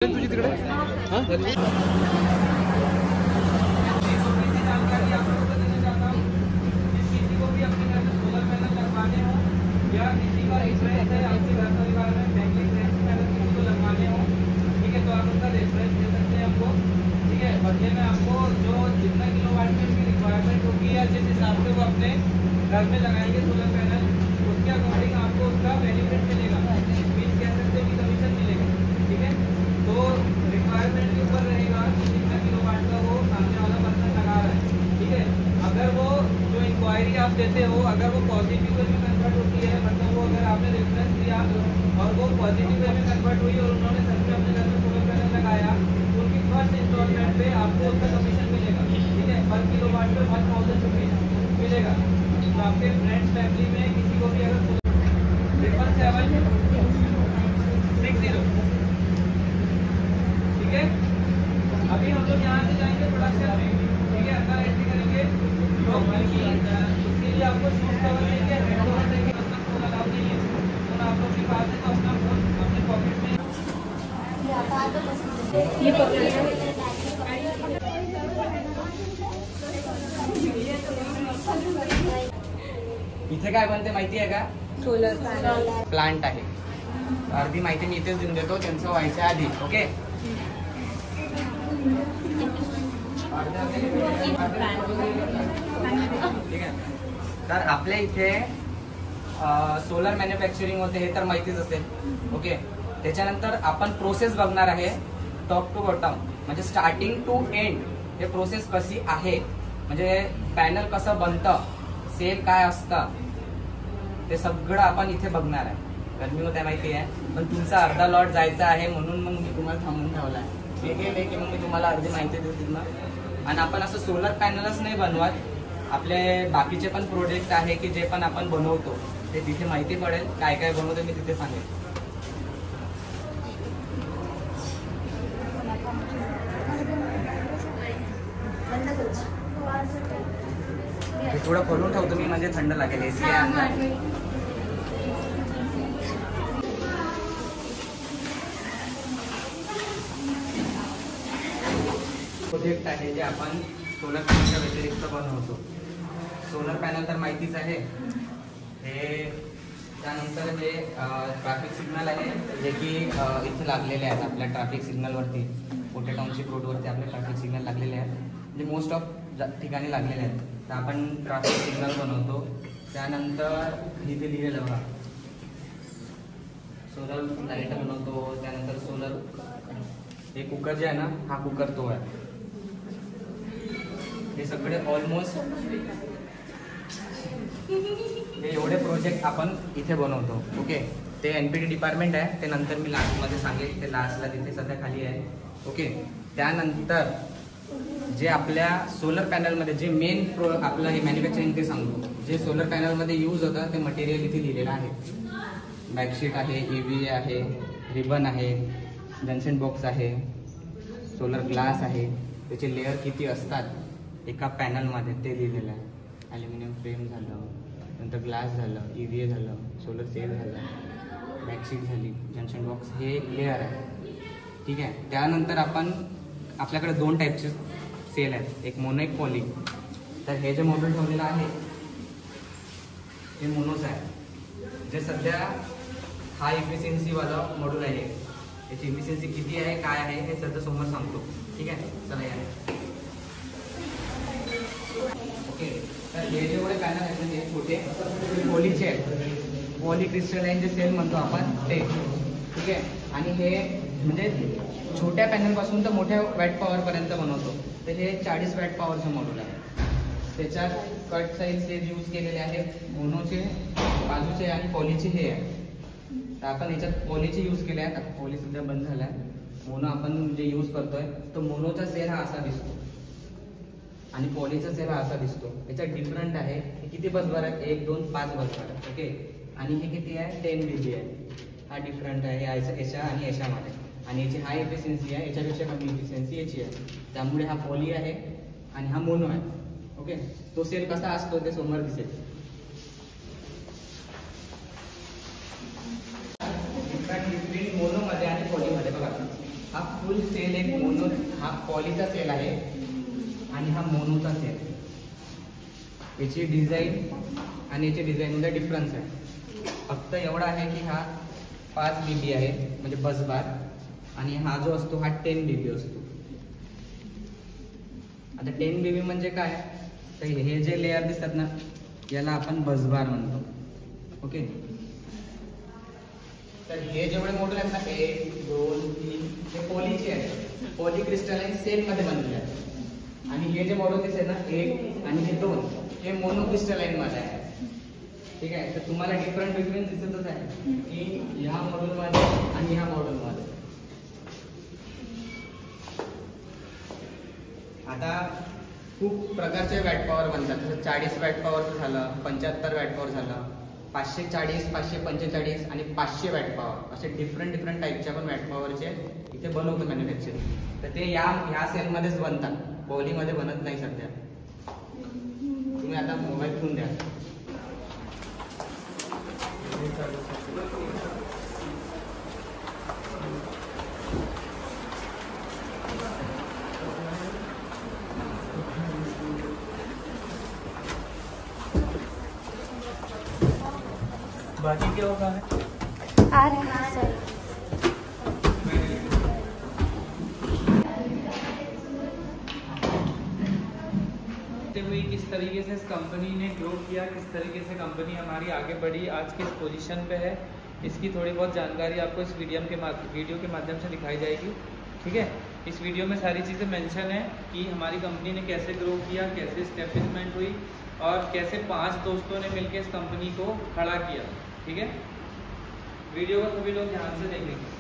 तुझी तिकडे बदले में आपको जो जितना किलोवाट की रिक्वायरमेंट होगी या जिस हिसाब से वो अपने घर में लगाएंगे सोलर पैनल, उसके अकॉर्डिंग आपको उसका बेनिफिट मिलेगा, मीन्स कह सकते हो कि कमीशन मिलेगा। ठीक है, तो रिक्वायरमेंट के ऊपर रहेगा कि जितना किलोवाट का वो सामने वाला पर्सन लगा रहा है। ठीक है, अगर वो जो इंक्वायरी आप देते हो अगर वो पॉजिटिव वे में कन्वर्ट होती है, मतलब वो अगर आपने रेफरेंस दिया और वो पॉजिटिव वे में कन्वर्ट हुई और उन्होंने सच में अपने घर में सोलर पैनल लगाया, उनकी फर्स्ट इंस्टॉलमेंट पे आपको उसका कमीशन मिलेगा। ठीक है, पर किलोवाट पे 1000 रुपीज मिलेगा। तो आपके फ्रेंड्स फैमिली में किसी को भी अगर 77760, ठीक है। अभी हम लोग यहाँ से जाएंगे प्रोडक्शन में, ठीक है, अंदर एंट्री करेंगे तो उसके लिए आपको शूज कवर देंगे, हेड कवर देंगे, अपना फोन अलाउ नहीं है। फोन आप लोग के पास है तो अपना फोन अपने पॉकेट में ये इथे काय बनते माहिती आहे का? सोलर प्लांट आहे। अर्धी माहिती मी इथेच देऊन देतो त्यांचं व्हायच्या आधी। ओके, ठीक आहे। तर आपल्या इथे सोलर मॅन्युफॅक्चरिंग होते हे तर माहितीच असेल। ओके, त्याच्यानंतर आपण प्रोसेस बघणार आहे टॉप टू बॉटम, म्हणजे स्टार्टिंग टू एंड हे प्रोसेस कशी आहे, म्हणजे पॅनल कसं बनतं, सेल काय असतं, ते सगळं आपण इथे बघणार आहे। गरमी होते माहिती आहे, पण तुमचा अर्धा लॉट जायचा आहे म्हणून मग मी तुम्हाला थांबून ठेवला आहे। ठीक आहे, की मग मी तुम्हाला अर्धी माहिती देते ना। आणि आपण असं सोलर पॅनलच नाही बनवत, आपले बाकीचे पण प्रोडक्ट आहे की जे पण आपण बनवतो ते तिथे माहिती पडेल, काय काय बनवतो मी तिथे सांगेन। थोडं खोलून ठेवतो मी, म्हणजे थंड लागेल। एसी आहे प्रोजेक्ट आहे जे आपण सोलर पॅनलच्या व्यतिरिक्त बनवतो। सोलर पॅनल तर माहितीच आहे, हे त्यानंतर हे ट्रॅफिक सिग्नल आहे जे की इथे लागलेले आहेत आपल्या ट्रॅफिक सिग्नलवरती, कोटे टाउनशिप रोडवरती आपले ट्रॅफिक सिग्नल लागलेले आहेत, म्हणजे मोस्ट ऑफ ठिकाणी लागलेले आहेत। तर आपण ट्रॅफिक सिग्नल बनवतो। त्यानंतर इथे लिहिलेलं बघा सोलर लाईट बनवतो। त्यानंतर सोलर हे कुकर जे आहे ना, हा कुकर तो आहे। हे सगळे ऑलमोस्ट हे एवढे प्रोजेक्ट आपण इथे बनवतो। ओके, ते एनपीटी डिपार्टमेंट आहे, ते नंतर मी लास्टमध्ये सांगेल, ते लास्टला तिथे सध्या खाली आहे। ओके, त्यानंतर जे आपल्या सोलर पॅनलमध्ये जे मेन आपलं हे मॅन्युफॅक्चरिंग ते सांगतो, जे सोलर पॅनलमध्ये यूज होतं ते मटेरियल इथे लिहिलेलं आहे। बॅकशीट आहे, EVA आहे, रिबन आहे, जंक्शन बॉक्स आहे, सोलर ग्लास आहे, त्याचे लेअर किती असतात एका पॅनलमध्ये ते लिहिलेलं आहे। ॲल्युमिनियम फ्रेम झालं, नंतर ग्लास झालं, EVA झालं, सोलर सेल झालं, बॅकशीट झाली, जंक्शन बॉक्स हे लेअर आहे। ठीक आहे, त्यानंतर आपण आपल्याकडे 2 टाईपचे सेल आहेत, एक मोनो एक पॉली। तर हे जे मॉड्यूल ठेवलेलं आहे हे मोनोच आहे, जे सध्या हाय इफिशियन्सीवालं मॉड्यूल आहे। याची इफिशियन्सी किती आहे काय आहे हे सध्या समोर सांगतो। ठीक आहे, चला या। ओके, तर हे जेवढे पॅनल आहेत म्हणजे छोटे पॉलीचे आहेत, पॉली क्रिस्टलाइन जे सेल म्हणतो आपण ते। ठीक आहे, आणि हे म्हणजे छोट्या पॅनलपासून तर मोठ्या वॅट पॉवरपर्यंत बनवतो। तर हे 40 वॅट पॉवरचं मॉड्यूल आहे। त्याच्यात कट साईज हे यूज केलेले आहेत, मोनोचे बाजूचे आणि पॉलीचे हे आहे। तर आपण याच्यात पॉलीचे यूज केले आहेत, आता पॉली सध्या बंद झाला आहे। मोनो आपण जे यूज करतोय तो मोनोचा सेल हा असा दिसतो आणि पॉलीचा सेल हा असा दिसतो। याच्यात डिफरंट आहे, हे किती बसबार आहेत, 1 2 5 बसबार आहे। ओके, आणि हे किती आहे, 10 dB आहे। हा डिफरंट आहे याच्या आणि याच्यामध्ये, आणि याची हाय इफिशियन्सी आहे, याच्यापेक्षा कमी इफिशियन्सी याची आहे। त्यामुळे हा पॉली आहे आणि हा मोनो आहे। ओके, तो सेल कसा असतो ते समोर दिसेल। मोनो मध्ये आणि पॉली मध्ये बघा, हा फुल सेल एक मोनो, हा पॉलीचा सेल आहे आणि हा मोनोचा सेल. याची डिझाईन आणि याची डिझाईनमध्ये डिफरन्स आहे. फक्त एवढा आहे की हा 5 BB आहे म्हणजे बस बार, आणि हा जो असतो हा 10 BB असतो. आता 10 BB म्हणजे काय, तर हे जे लेअर दिसतात ना याला आपण बस बार म्हणतो. ओके, तर हे जेवढे मॉड्यूल आहेत ना 1 2 3 हे पॉलीचे आहेत, पॉली क्रिस्टलाइन सेल मध्ये बनलेले आहेत. आणि हे जे मॉड्यूल दिसत ना 1 आणि हे 2 हे मोनो क्रिस्टलाइन मध्ये आहे. ठीक आहे, तर तुम्हाला डिफरंट दिसतच आहे की ह्या मॉड्यूल मध्ये आणि ह्या मॉड्यूल मध्ये. आता खूप प्रकारचे वॅट पॉवर बनतात, जसं 40 वॅट पॉवरचं झालं, 75 वॅट पॉवर झालं, 540 545 आणि 500 वॅट पॉवर, असे डिफरंट टाईपचे आपण वॅट पॉवरचे इथे बनवतो मॅन्युफॅक्चरिंग. तर ते ह्या सेलमध्येच बनतात, पॉलीमध्ये बनत नाही सध्या. तुम्ही आता मोबाईल घेऊन द्या. बाकी क्या होगा है आ रहे हैं सर. हुई किस तरीके से इस कंपनी ने ग्रो किया, किस तरीके से कंपनी हमारी आगे बढ़ी, आज किस पोजीशन पे है, इसकी थोड़ी बहुत जानकारी आपको इस वीडियो के माध्यम से दिखाई जाएगी. ठीक है, इस वीडियो में सारी चीज़ें मेंशन है कि हमारी कंपनी ने कैसे ग्रो किया, कैसे स्टेब्लिशमेंट हुई और कैसे 5 दोस्तों ने मिलकर इस कंपनी को खड़ा किया. ठीक है, वीडियो को सभी लोग ध्यान से देखेंगे.